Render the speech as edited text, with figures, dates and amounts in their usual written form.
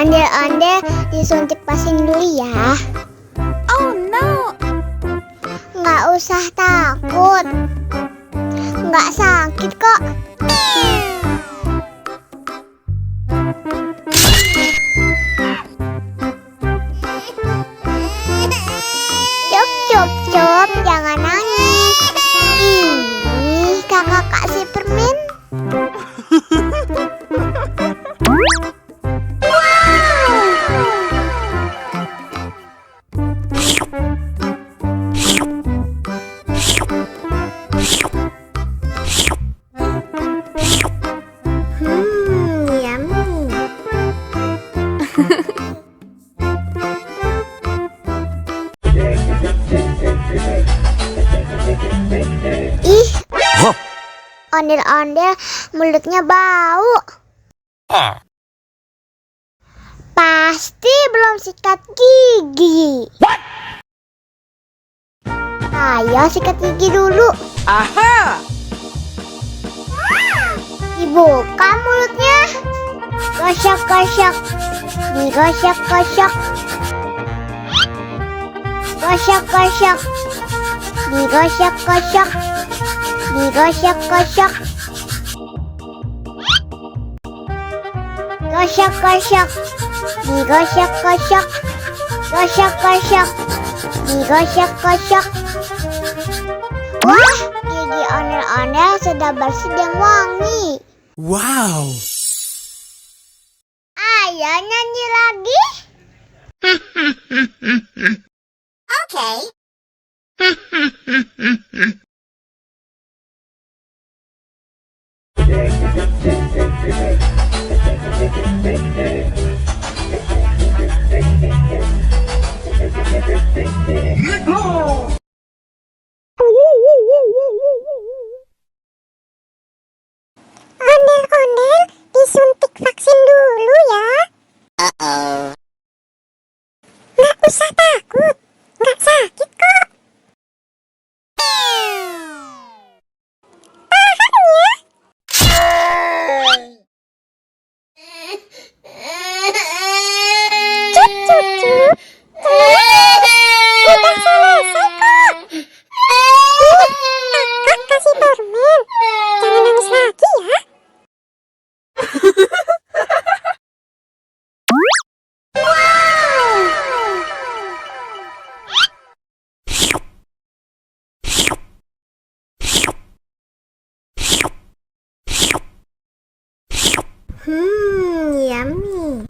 Ondel-ondel disuntik vaksin dulu ya. Oh no. Nggak usah takut. Nggak sakit kok. Cup, cup, cup, jangan nangis. Ini kakak kasih permen. Yummy. Ih, ondel-ondel mulutnya bau. Pasti belum sikat gigi. Ayo sikat gigi dulu. Aha. Dibuka mulutnya. Gosok-gosok. Digosok-gosok. Gosok-gosok. Digosok-gosok. Digosok-gosok. Gosok-gosok. Digosok-gosok. Gosok-gosok. Digosok-gosok. Wah, gigi ondel-ondel sudah bersih dan wangi. Wow. Ayo nyanyi lagi. Oke. Ondel-ondel disuntik vaksin dulu ya. Nggak usah takut, nggak sakit kok. Tahan ya. Cup, cup, cup. Udah selesai kok. Kakak kasih permen. Jangan nangis lagi ya. Yummy.